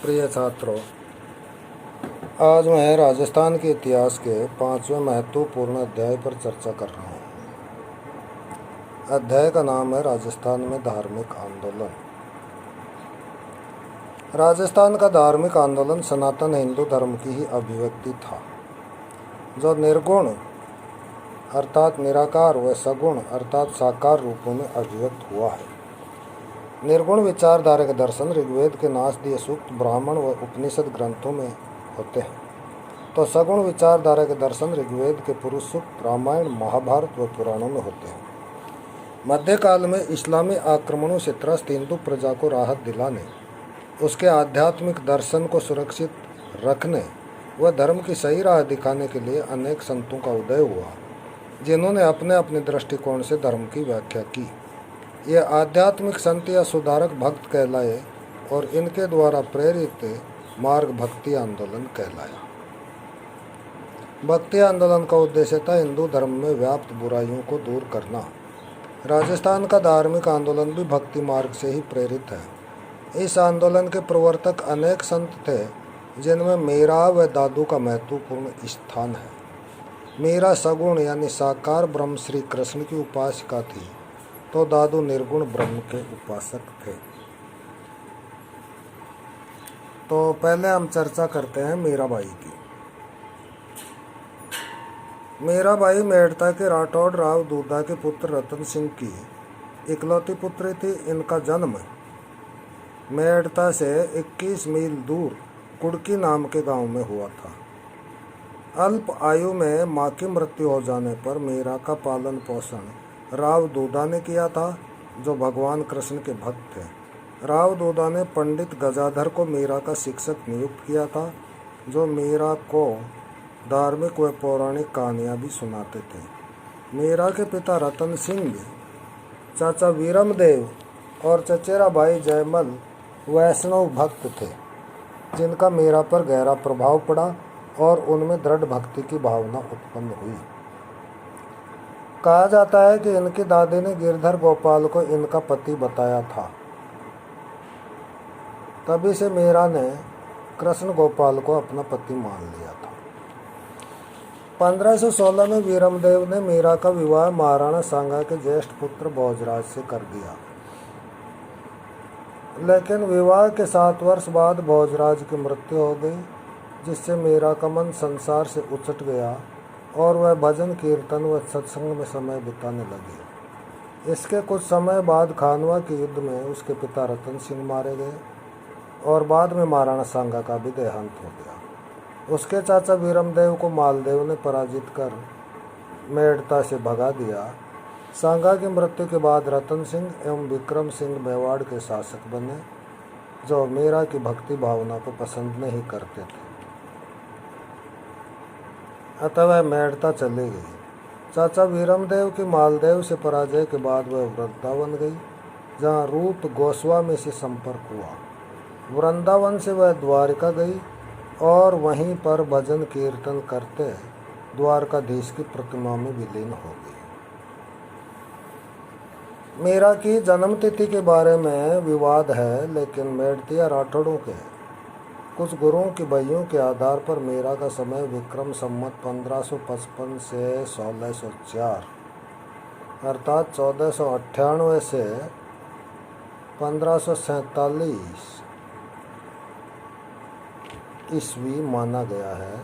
प्रिय छात्रों, आज मैं राजस्थान के इतिहास के 5वें महत्वपूर्ण अध्याय पर चर्चा कर रहा हूँ। अध्याय का नाम है राजस्थान में धार्मिक आंदोलन। राजस्थान का धार्मिक आंदोलन सनातन हिंदू धर्म की ही अभिव्यक्ति था, जो निर्गुण अर्थात निराकार व सगुण अर्थात साकार रूपों में अभिव्यक्त हुआ है। निर्गुण विचारधारा के दर्शन ऋग्वेद के नाश दिए सूक्त, ब्राह्मण व उपनिषद ग्रंथों में होते हैं, तो सगुण विचारधारा के दर्शन ऋग्वेद के पुरुष सूक्त, रामायण, महाभारत व पुराणों में होते हैं। मध्यकाल में इस्लामी आक्रमणों से त्रस्त हिंदू प्रजा को राहत दिलाने, उसके आध्यात्मिक दर्शन को सुरक्षित रखने व धर्म की सही राह दिखाने के लिए अनेक संतों का उदय हुआ, जिन्होंने अपने अपने दृष्टिकोण से धर्म की व्याख्या की। ये आध्यात्मिक संत या सुधारक भक्त कहलाए और इनके द्वारा प्रेरित मार्ग भक्ति आंदोलन कहलाया। भक्ति आंदोलन का उद्देश्य था हिंदू धर्म में व्याप्त बुराइयों को दूर करना। राजस्थान का धार्मिक आंदोलन भी भक्ति मार्ग से ही प्रेरित है। इस आंदोलन के प्रवर्तक अनेक संत थे, जिनमें मीरा व दादू का महत्वपूर्ण स्थान है। मीरा सगुण यानी साकार ब्रह्म श्री कृष्ण की उपासिका थी, तो दादू निर्गुण ब्रह्म के उपासक थे। तो पहले हम चर्चा करते हैं मीराबाई की। मीराबाई मेड़ता के राठौड़ राव दूधा के पुत्र रतन सिंह की इकलौती पुत्री थी। इनका जन्म मेड़ता से 21 मील दूर कुड़की नाम के गांव में हुआ था। अल्प आयु में मां की मृत्यु हो जाने पर मीरा का पालन पोषण राव दूधा ने किया था, जो भगवान कृष्ण के भक्त थे। राव दूधा ने पंडित गजाधर को मीरा का शिक्षक नियुक्त किया था, जो मीरा को धार्मिक व पौराणिक कहानियाँ भी सुनाते थे। मीरा के पिता रतन सिंह, चाचा वीरमदेव और चचेरा भाई जयमल वैष्णव भक्त थे, जिनका मीरा पर गहरा प्रभाव पड़ा और उनमें दृढ़ भक्ति की भावना उत्पन्न हुई। कहा जाता है कि इनकी दादी ने गिरधर गोपाल को इनका पति बताया था। तभी से मीरा ने कृष्ण गोपाल को अपना पति मान लिया था। 1516 में वीरमदेव ने मीरा का विवाह महाराणा सांगा के ज्येष्ठ पुत्र भोजराज से कर दिया, लेकिन विवाह के 7 वर्ष बाद भोजराज की मृत्यु हो गई, जिससे मीरा का मन संसार से उचट गया और वह भजन कीर्तन व सत्संग में समय बिताने लगी। इसके कुछ समय बाद खानवा के युद्ध में उसके पिता रतन सिंह मारे गए और बाद में महाराणा सांगा का भी देहांत हो गया। उसके चाचा वीरमदेव को मालदेव ने पराजित कर मेड़ता से भगा दिया। सांगा की मृत्यु के बाद रतन सिंह एवं विक्रम सिंह मेवाड़ के शासक बने, जो मीरा की भक्ति भावना को पसंद नहीं करते थे, अतः वह मेड़ता चली गई। चाचा वीरमदेव की मालदेव से पराजय के बाद वह वृंदावन गई, जहाँ रूप गोस्वामी से संपर्क हुआ। वृंदावन से वह द्वारका गई और वहीं पर भजन कीर्तन करते द्वारकाधीश की प्रतिमा में विलीन हो गई। मीरा की जन्म तिथि के बारे में विवाद है, लेकिन मेड़तिया राठौड़ों के कुछ गुरुओं की बहियों के आधार पर मीरा का समय विक्रम संवत 1555 से 1604 अर्थात 1498 से 1547 ईस्वी माना गया है,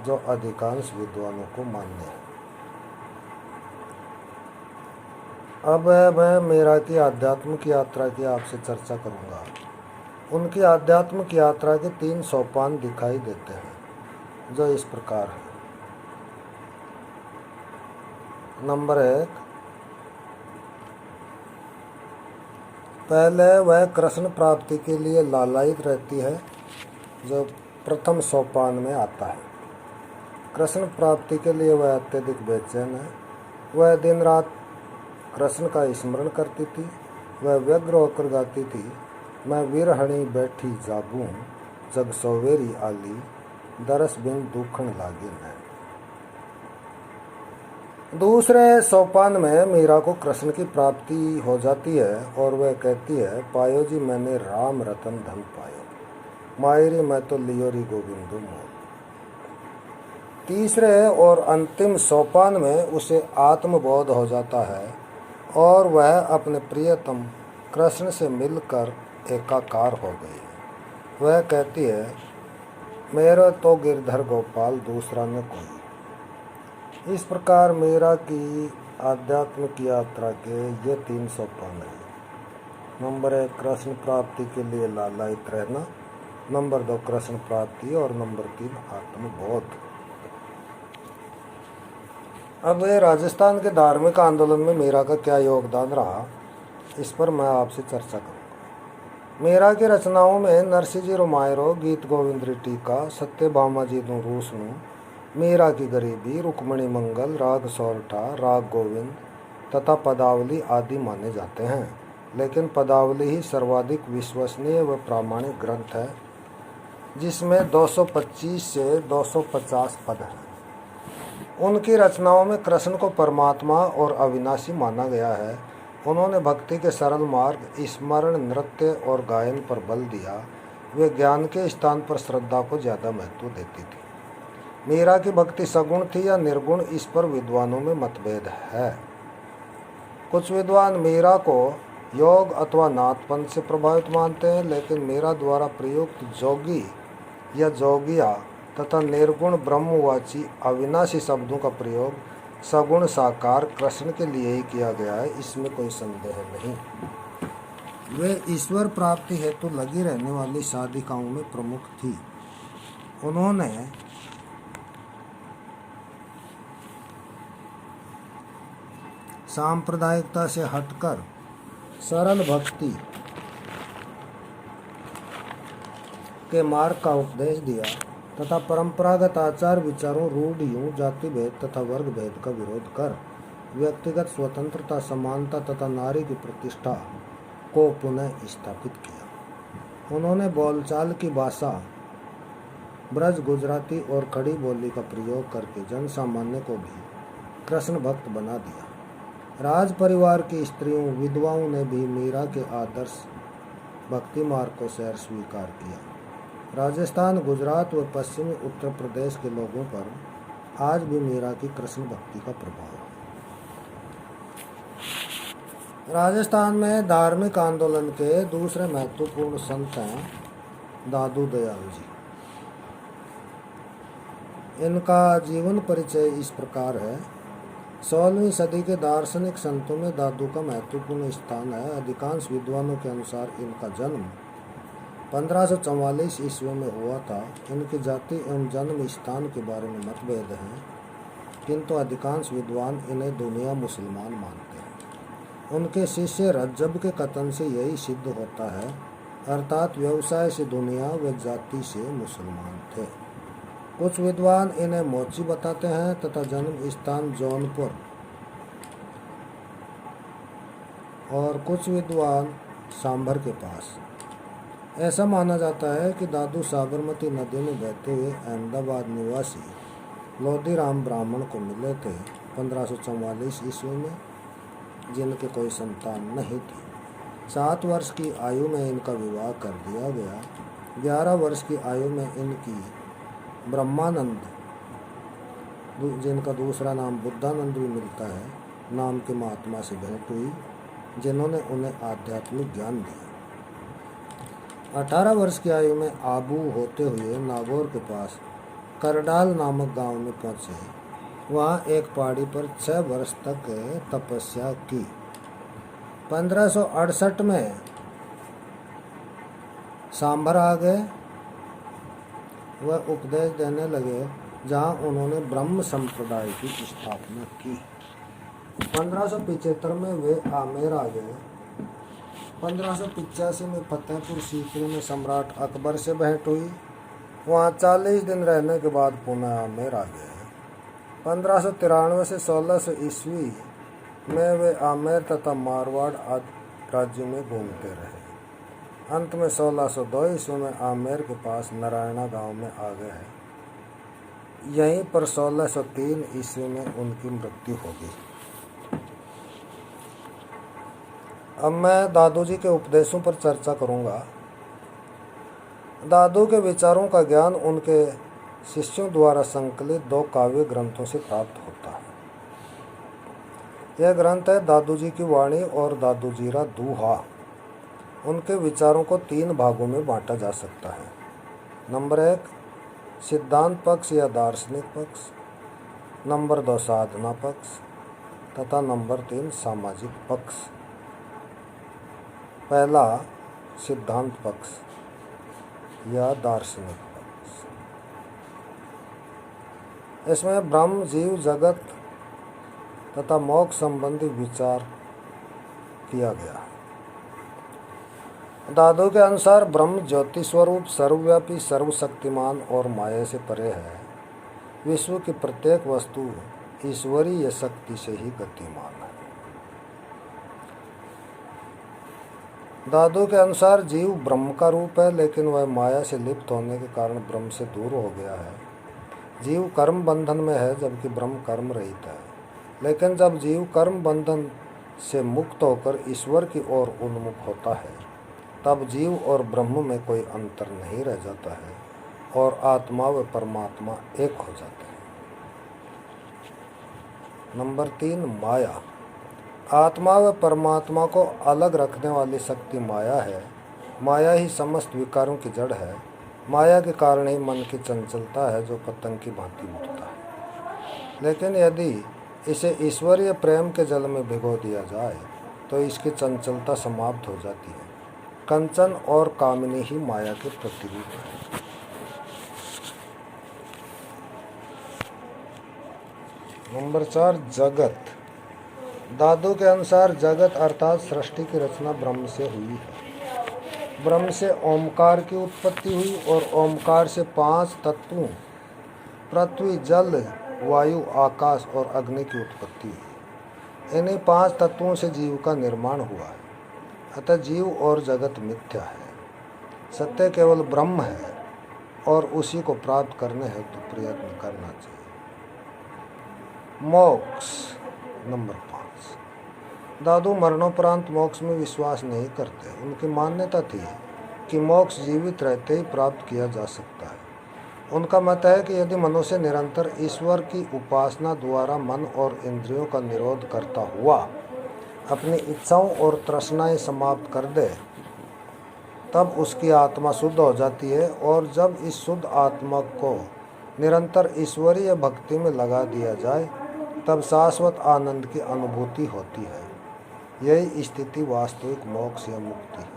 जो अधिकांश विद्वानों को मान्य है। अब मैं मीरा की आध्यात्मिक यात्रा की आपसे चर्चा करूंगा। उनकी आध्यात्मिक यात्रा के 3 सोपान दिखाई देते हैं, जो इस प्रकार है। नंबर 1, पहले वह कृष्ण प्राप्ति के लिए लालायित रहती है, जो प्रथम सोपान में आता है। कृष्ण प्राप्ति के लिए वह अत्यधिक बेचैन है। वह दिन रात कृष्ण का स्मरण करती थी। वह व्यग्र होकर गाती थी, मैं विरहणी बैठी जागूं, जग सवेरी आली, दरस बिन दुखण लागे मैं। दूसरे सोपान में मीरा को कृष्ण की प्राप्ति हो जाती है और वह कहती है, पायो जी मैंने राम रतन धन पायो। मायरी मैं तो लियोरी गोविंदो मोल। तीसरे और अंतिम सोपान में उसे आत्मबोध हो जाता है और वह अपने प्रियतम कृष्ण से मिलकर एकाकार हो गई है। वह कहती है, मेरा तो गिरधर गोपाल दूसरा न कोई। इस प्रकार मीरा की आध्यात्मिक यात्रा के ये 3 सोपान हैं। नंबर 1 कृष्ण प्राप्ति के लिए लालायित रहना, नंबर 2 कृष्ण प्राप्ति और नंबर 3 आत्मबोध। अब राजस्थान के धार्मिक आंदोलन में मीरा का क्या योगदान रहा, इस पर मैं आपसे चर्चा करूँगा। मीरा की रचनाओं में नरसिंह रोमायरो, गीत गोविंद टीका, सत्यभामा जी रूसनु, मीरा की गरीबी, रुक्मणी मंगल, राग सोरठा, राग गोविंद तथा पदावली आदि माने जाते हैं। लेकिन पदावली ही सर्वाधिक विश्वसनीय व प्रामाणिक ग्रंथ है, जिसमें 225 से 250 पद हैं। उनकी रचनाओं में कृष्ण को परमात्मा और अविनाशी माना गया है। उन्होंने भक्ति के सरल मार्ग, स्मरण, नृत्य और गायन पर बल दिया। वे ज्ञान के स्थान पर श्रद्धा को ज़्यादा महत्व देती थी। मीरा की भक्ति सगुण थी या निर्गुण, इस पर विद्वानों में मतभेद है। कुछ विद्वान मीरा को योग अथवा नाथपंथ से प्रभावित मानते हैं, लेकिन मीरा द्वारा प्रयुक्त जोगी या जोगिया तथा निर्गुण ब्रह्मवाची अविनाशी शब्दों का प्रयोग सगुण साकार कृष्ण के लिए ही किया गया है, इसमें कोई संदेह नहीं। वे ईश्वर प्राप्ति हेतु लगी रहने वाली साधिकाओं में प्रमुख थी। उन्होंने सांप्रदायिकता से हटकर सरल भक्ति के मार्ग का उपदेश दिया तथा परंपरागत आचार विचारों, रूढ़ियों, जाति भेद तथा वर्ग भेद का विरोध कर व्यक्तिगत स्वतंत्रता, समानता तथा नारी की प्रतिष्ठा को पुनः स्थापित किया। उन्होंने बोलचाल की भाषा ब्रज गुजराती और खड़ी बोली का प्रयोग करके जन सामान्य को भी कृष्ण भक्त बना दिया। राज परिवार की स्त्रियों, विधवाओं ने भी मीरा के आदर्श भक्ति मार्ग को सहर्ष स्वीकार किया। राजस्थान, गुजरात व पश्चिमी उत्तर प्रदेश के लोगों पर आज भी मीरा की कृष्ण भक्ति का प्रभाव है। राजस्थान में धार्मिक आंदोलन के दूसरे महत्वपूर्ण संत हैं दादू दयाल जी। इनका जीवन परिचय इस प्रकार है। 16वीं सदी के दार्शनिक संतों में दादू का महत्वपूर्ण स्थान है। अधिकांश विद्वानों के अनुसार इनका जन्म 1544 ईस्वी में हुआ था। इनकी जाति एवं जन्म स्थान के बारे में मतभेद हैं, किंतु अधिकांश विद्वान इन्हें दुनिया मुसलमान मानते हैं। उनके शिष्य रज्जब के कथन से यही सिद्ध होता है, अर्थात व्यवसाय से दुनिया व जाति से मुसलमान थे। कुछ विद्वान इन्हें मोची बताते हैं तथा जन्म स्थान जौनपुर, और कुछ विद्वान सांभर के पास। ऐसा माना जाता है कि दादू साबरमती नदी में बहते हुए अहमदाबाद निवासी लोधीराम ब्राह्मण को मिले थे 1544 ईस्वी में, जिनके कोई संतान नहीं थी। 7 वर्ष की आयु में इनका विवाह कर दिया गया। 11 वर्ष की आयु में इनकी ब्रह्मानंद, जिनका दूसरा नाम बुद्धानंद भी मिलता है, नाम के महात्मा से भेंट हुई, जिन्होंने उन्हें आध्यात्मिक ज्ञान दिया। 18 वर्ष की आयु में आबू होते हुए नागौर के पास करडाल नामक गांव में पहुंचे। वहां एक पहाड़ी पर 6 वर्ष तक तपस्या की। 1568 में सांभर आ गए। वह उपदेश देने लगे, जहां उन्होंने ब्रह्म संप्रदाय की स्थापना की। 1575 में वे आमेर आ गए। 1585 में फतेहपुर सीकरी में सम्राट अकबर से भेंट हुई। वहाँ 40 दिन रहने के बाद पुनः आमेर आ गए। 1593 से 1600 ईस्वी में वे आमेर तथा मारवाड़ आदि राज्यों में घूमते रहे। अंत में 1602 ईस्वी में आमेर के पास नारायणा गांव में आ गए। यहीं पर 1603 ईस्वी में उनकी मृत्यु हो गई। अब मैं दादू जी के उपदेशों पर चर्चा करूंगा। दादू के विचारों का ज्ञान उनके शिष्यों द्वारा संकलित 2 काव्य ग्रंथों से प्राप्त होता है। यह ग्रंथ है दादू जी की वाणी और दादू जीरा दूहा। उनके विचारों को 3 भागों में बांटा जा सकता है। नंबर 1 सिद्धांत पक्ष या दार्शनिक पक्ष, नंबर 2 साधना पक्ष तथा नंबर 3 सामाजिक पक्ष। पहला सिद्धांत पक्ष या दार्शनिक पक्ष। इसमें ब्रह्म, जीव, जगत तथा मोक्ष संबंधी विचार किया गया। दादू के अनुसार ब्रह्म ज्योति स्वरूप, सर्वव्यापी, सर्वशक्तिमान और माया से परे है। विश्व की प्रत्येक वस्तु ईश्वरीय शक्ति से ही गतिमान है। दादू के अनुसार जीव ब्रह्म का रूप है, लेकिन वह माया से लिप्त होने के कारण ब्रह्म से दूर हो गया है। जीव कर्म बंधन में है, जबकि ब्रह्म कर्म रहित है। लेकिन जब जीव कर्म बंधन से मुक्त होकर ईश्वर की ओर उन्मुख होता है, तब जीव और ब्रह्म में कोई अंतर नहीं रह जाता है और आत्मा व परमात्मा एक हो जाते हैं। नंबर 3 माया। आत्मा व परमात्मा को अलग रखने वाली शक्ति माया है। माया ही समस्त विकारों की जड़ है। माया के कारण ही मन की चंचलता है, जो पतंग की भांति उठता है। लेकिन यदि इसे ईश्वरीय प्रेम के जल में भिगो दिया जाए तो इसकी चंचलता समाप्त हो जाती है। कंचन और कामिनी ही माया के प्रतिरूप है। नंबर 4 जगत। दादू के अनुसार जगत अर्थात सृष्टि की रचना ब्रह्म से हुई है। ब्रह्म से ओमकार की उत्पत्ति हुई और ओमकार से 5 तत्वों पृथ्वी, जल, वायु, आकाश और अग्नि की उत्पत्ति हुई। इन्हीं 5 तत्वों से जीव का निर्माण हुआ है। अतः जीव और जगत मिथ्या है। सत्य केवल ब्रह्म है और उसी को प्राप्त करने हेतु प्रयत्न करना चाहिए। मोक्ष। नंबर 5 दादू मरणोपरांत मोक्ष में विश्वास नहीं करते। उनकी मान्यता थी कि मोक्ष जीवित रहते ही प्राप्त किया जा सकता है। उनका मत है कि यदि मनुष्य निरंतर ईश्वर की उपासना द्वारा मन और इंद्रियों का निरोध करता हुआ अपनी इच्छाओं और तृष्णाएं समाप्त कर दे, तब उसकी आत्मा शुद्ध हो जाती है। और जब इस शुद्ध आत्मा को निरंतर ईश्वरीय भक्ति में लगा दिया जाए, तब शाश्वत आनंद की अनुभूति होती है। यही स्थिति वास्तविक मोक्ष या मुक्ति है।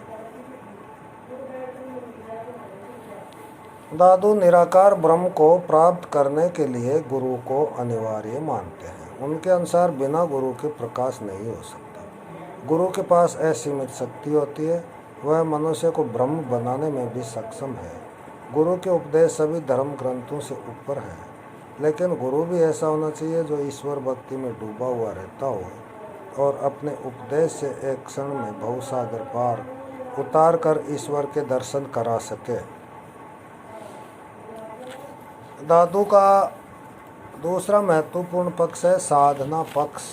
दादू निराकार ब्रह्म को प्राप्त करने के लिए गुरु को अनिवार्य मानते हैं। उनके अनुसार बिना गुरु के प्रकाश नहीं हो सकता। गुरु के पास असीमित शक्ति होती है। वह मनुष्य को ब्रह्म बनाने में भी सक्षम है। गुरु के उपदेश सभी धर्म ग्रंथों से ऊपर है, लेकिन गुरु भी ऐसा होना चाहिए जो ईश्वर भक्ति में डूबा हुआ रहता हो और अपने उपदेश से एक क्षण में भवसागर पार उतार कर ईश्वर के दर्शन करा सके। दादू का दूसरा महत्वपूर्ण पक्ष है साधना पक्ष।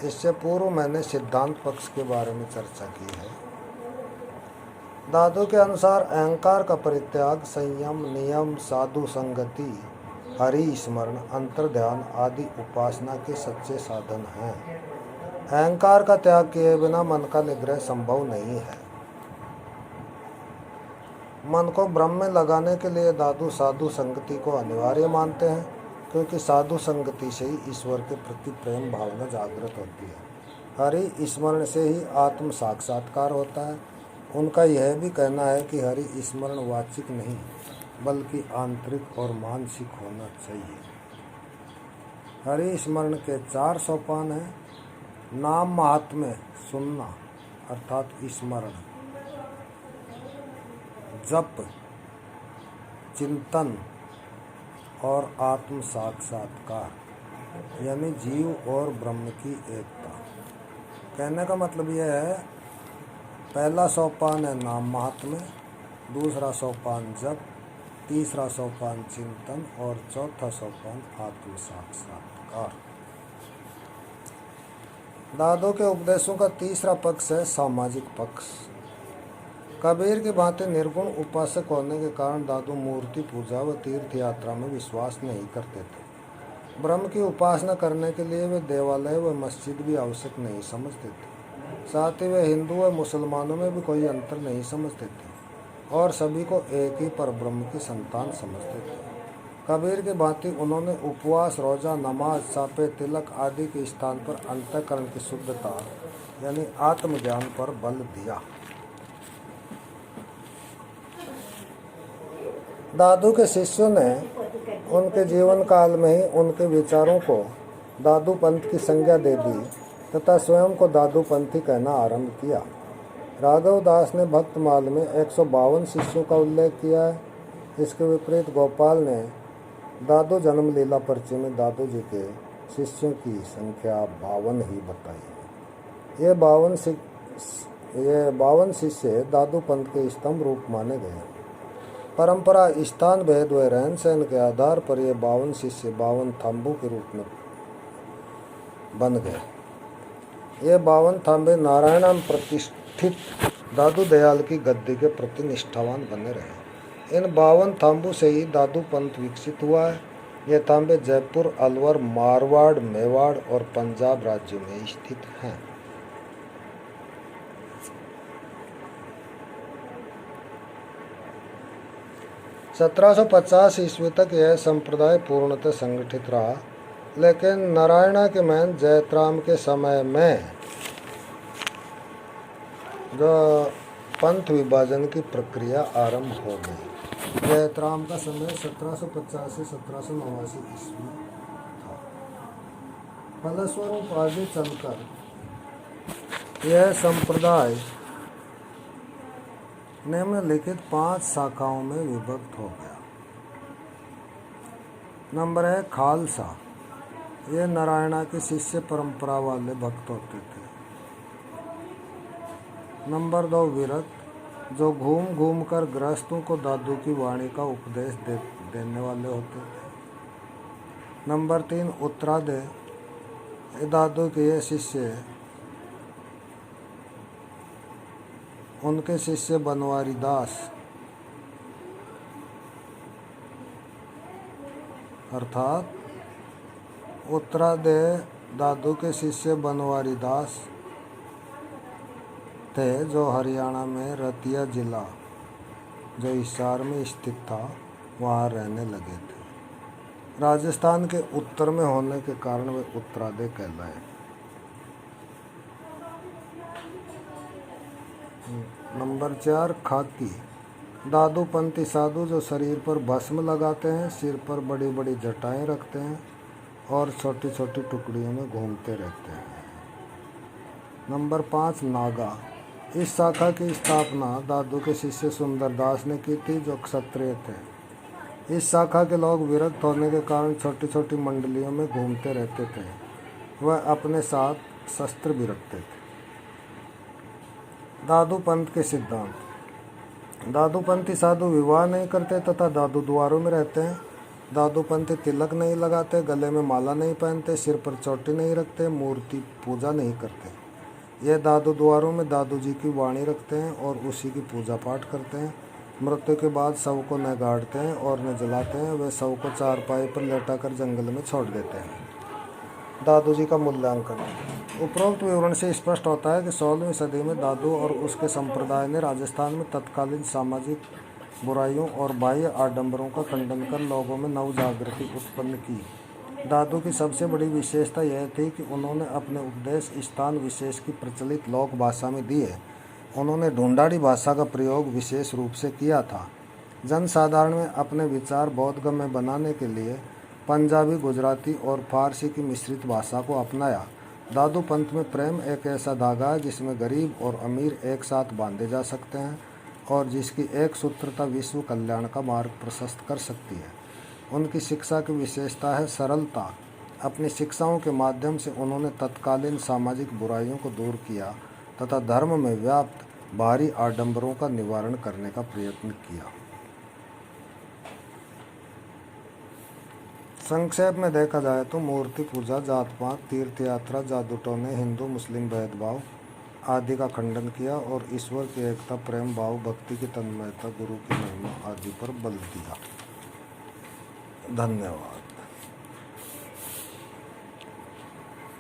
इससे पूर्व मैंने सिद्धांत पक्ष के बारे में चर्चा की है। दादू के अनुसार अहंकार का परित्याग, संयम, नियम, साधु संगति, हरि स्मरण, अंतर्ध्यान आदि उपासना के सच्चे साधन हैं। अहंकार का त्याग किए बिना मन का निग्रह संभव नहीं है। मन को ब्रह्म में लगाने के लिए दादू साधु संगति को अनिवार्य मानते हैं, क्योंकि साधु संगति से ही ईश्वर के प्रति प्रेम भावना जागृत होती है। हरि स्मरण से ही आत्म साक्षात्कार होता है। उनका यह भी कहना है कि हरि स्मरण वाचिक नहीं बल्कि आंतरिक और मानसिक होना चाहिए। हरि स्मरण के 4 सोपान हैं। नाम महात्म्य सुनना अर्थात स्मरण, जप, चिंतन और आत्म साक्षात्कार यानी जीव और ब्रह्म की एकता। कहने का मतलब यह है, पहला सोपान है नाम महात्म्य, दूसरा सोपान जप, तीसरा सोपान चिंतन और चौथा सोपान आत्म साक्षात्कार। दादू के उपदेशों का तीसरा पक्ष है सामाजिक पक्ष। कबीर की भांति निर्गुण उपासक होने के कारण दादू मूर्ति पूजा व तीर्थ यात्रा में विश्वास नहीं करते थे। ब्रह्म की उपासना करने के लिए वे देवालय व मस्जिद भी आवश्यक नहीं समझते थे। साथ ही वे हिंदू व मुसलमानों में भी कोई अंतर नहीं समझते थे और सभी को एक ही परब्रह्म की संतान समझते थे। कबीर की भांति उन्होंने उपवास, रोजा, नमाज, सापे, तिलक आदि के स्थान पर अंतःकरण की शुद्धता यानी आत्मज्ञान पर बल दिया। दादू के शिष्यों ने उनके जीवन काल में ही उनके विचारों को दादू पंथ की संज्ञा दे दी तथा स्वयं को दादू पंथी कहना आरंभ किया। राघव दास ने भक्तमाल में 152 शिष्यों का उल्लेख किया है। इसके विपरीत गोपाल ने दादू जन्म लीला पर्ची में दादू जी के शिष्यों की संख्या 52 ही बताई है। ये 52 शिष्य दादू पंथ के स्तंभ रूप माने गए। परंपरा, स्थान भेद व रहन सहन के आधार पर ये 52 शिष्य 52 थाम्बू के रूप में बन गए। ये 52 थाम्बे नारायण प्रतिष्ठित दादू दयाल की गद्दी के प्रति निष्ठावान बने रहे। इन 52 थाम्बू से ही दादू पंथ विकसित हुआ है। ये थाम्बे जयपुर, अलवर, मारवाड़, मेवाड़ और पंजाब राज्यों में स्थित हैं। सत्रह 1750 ईस्वी तक यह संप्रदाय पूर्णतः संगठित रहा, लेकिन नारायणा के महंत जयतराम के समय में जो पंथ विभाजन की प्रक्रिया आरंभ हो गई। जयतराम का समय 1750 से 1789 ईस्वी था। फलस्वरूप आगे चलकर यह संप्रदाय निम्नलिखित 5 शाखाओं में विभक्त हो गया। नंबर 1, खालसा। ये नारायणा के शिष्य परंपरा वाले भक्त होते थे। नंबर 2, विरक्त, जो घूम घूम कर गृहस्थों को दादू की वाणी का उपदेश देने वाले होते थे। नंबर 3, उत्तरादेय। दादू के ये शिष्य उनके शिष्य बनवारी दास अर्थात उत्तरादेय दादू के शिष्य बनवारी दास थे, जो हरियाणा में रतिया जिला जो हिसार में स्थित था वहाँ रहने लगे थे। राजस्थान के उत्तर में होने के कारण वे उत्तरादेय कहलाए। नंबर 4, खाकी। दादू पंथी साधु जो शरीर पर भस्म लगाते हैं, सिर पर बड़ी बड़ी जटाएं रखते हैं और छोटी छोटी टुकड़ियों में घूमते रहते हैं। नंबर 5, नागा। इस शाखा की स्थापना दादू के शिष्य सुंदरदास ने की थी, जो क्षत्रिय थे। इस शाखा के लोग विरक्त होने के कारण छोटी छोटी मंडलियों में घूमते रहते थे। वह अपने साथ शस्त्र भी रखते थे। दादू पंथ के सिद्धांत। दादू पंथी साधु विवाह नहीं करते तथा दादू द्वारों में रहते हैं। दादू पंथी तिलक नहीं लगाते, गले में माला नहीं पहनते, सिर पर चोटी नहीं रखते, मूर्ति पूजा नहीं करते। यह दादू द्वारों में दादू जी की वाणी रखते हैं और उसी की पूजा पाठ करते हैं। मृत्यु के बाद शव को न गाड़ते हैं और न जलाते हैं। वे शव को चारपाई पर लेटाकर जंगल में छोड़ देते हैं। दादू जी का मूल्यांकन। उपरोक्त विवरण से स्पष्ट होता है कि 16वीं सदी में दादू और उसके संप्रदाय ने राजस्थान में तत्कालीन सामाजिक बुराइयों और बाह्य आडंबरों का खंडन कर लोगों में नव जागृति उत्पन्न की। दादू की सबसे बड़ी विशेषता यह थी कि उन्होंने अपने उपदेश स्थान विशेष की प्रचलित लोक भाषा में दिए। उन्होंने ढूंढाड़ी भाषा का प्रयोग विशेष रूप से किया था। जनसाधारण में अपने विचार बोधगम्य बनाने के लिए पंजाबी, गुजराती और फारसी की मिश्रित भाषा को अपनाया। दादू पंथ में प्रेम एक ऐसा धागा है जिसमें गरीब और अमीर एक साथ बांधे जा सकते हैं और जिसकी एक सूत्रता विश्व कल्याण का मार्ग प्रशस्त कर सकती है। उनकी शिक्षा की विशेषता है सरलता। अपनी शिक्षाओं के माध्यम से उन्होंने तत्कालीन सामाजिक बुराइयों को दूर किया तथा धर्म में व्याप्त बाहरी आडंबरों का निवारण करने का प्रयत्न किया। संक्षेप में देखा जाए तो मूर्ति पूजा, जात पात, तीर्थ यात्रा, जादू टोने, हिंदू मुस्लिम भेदभाव, आदि का खंडन किया और ईश्वर की एकता, प्रेम भाव, भक्ति की तन्मयता, गुरु की महिमा आदि पर बल दिया। धन्यवाद।